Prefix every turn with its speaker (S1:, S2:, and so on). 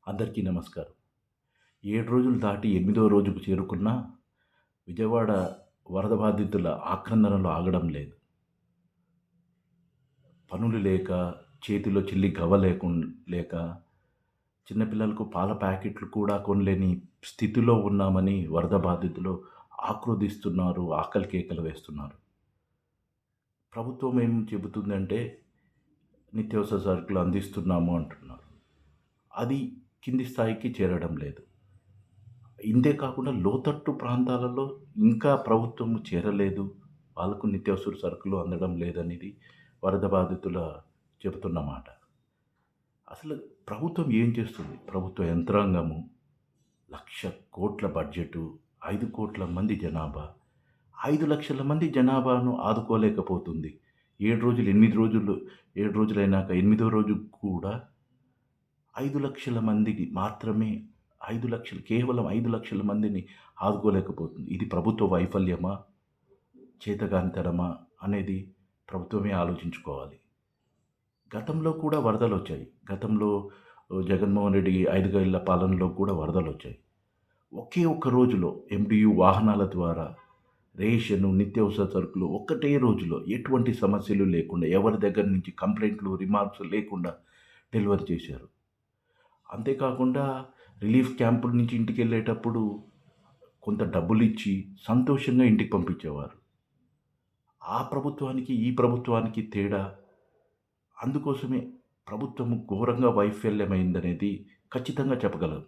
S1: అందరికీ నమస్కారం. 7 రోజులు దాటి ఎనిమిదో రోజుకు చేరుకున్నా విజయవాడ వరద బాధితుల ఆక్రందనలు ఆగడం లేదు. పనులు లేక, చేతిలో చిల్లి గవ్వ లేక, చిన్న పిల్లలకు పాల ప్యాకెట్లు కూడా కొనలేని స్థితిలో ఉన్నామని వరద బాధితులు ఆక్రోదిస్తున్నారు, ఆకలి కేకలు వేస్తున్నారు. ప్రభుత్వం ఏం చెబుతుందంటే నిత్యావసర సరుకులు అందిస్తున్నాము అంటున్నారు. అది కింది స్థాయికి చేరడం లేదు. ఇంతే కాకుండా లోతట్టు ప్రాంతాలలో ఇంకా ప్రభుత్వం చేరలేదు. వాళ్ళకు నిత్యావసర సరుకులు అందడం లేదనేది వరద బాధితుల చెబుతున్న మాట. అసలు ప్రభుత్వం ఏం చేస్తుంది? ప్రభుత్వ యంత్రాంగము 1,00,00,000,00,000 బడ్జెటు, 5,00,00,000 మంది జనాభా, 5,00,00,000 మంది జనాభాను ఆదుకోలేకపోతుంది. 7 రోజులు, 8 రోజులు 7 రోజులైనాక ఎనిమిదో రోజు కూడా 5,00,00,000 మందికి మాత్రమే 5,00,000 కేవలం 5,00,000 మందిని ఆదుకోలేకపోతుంది. ఇది ప్రభుత్వ వైఫల్యమా? చేతగానితనమా? అనేది ప్రభుత్వమే ఆలోచించుకోవాలి. గతంలో కూడా వరదలొచ్చాయి. గతంలో జగన్మోహన్ రెడ్డి 5 ఏళ్ల పాలనలో కూడా వరదలొచ్చాయి. ఒకే ఒక్క రోజులో ఎంటీయూ వాహనాల ద్వారా రేషను, నిత్యావసర సరుకులు ఒక్కటే రోజులో ఎటువంటి సమస్యలు లేకుండా, ఎవరి దగ్గర నుంచి కంప్లెయింట్లు, రిమార్క్స్ లేకుండా డెలివరీ చేశారు. అంతేకాకుండా రిలీఫ్ క్యాంపుల నుంచి ఇంటికెళ్ళేటప్పుడు కొంత డబ్బులిచ్చి సంతోషంగా ఇంటికి పంపించేవారు. ఆ ప్రభుత్వానికి, ఈ ప్రభుత్వానికి తేడా అందుకోసమే ప్రభుత్వము ఘోరంగా వైఫల్యమైందనేది ఖచ్చితంగా చెప్పగలం.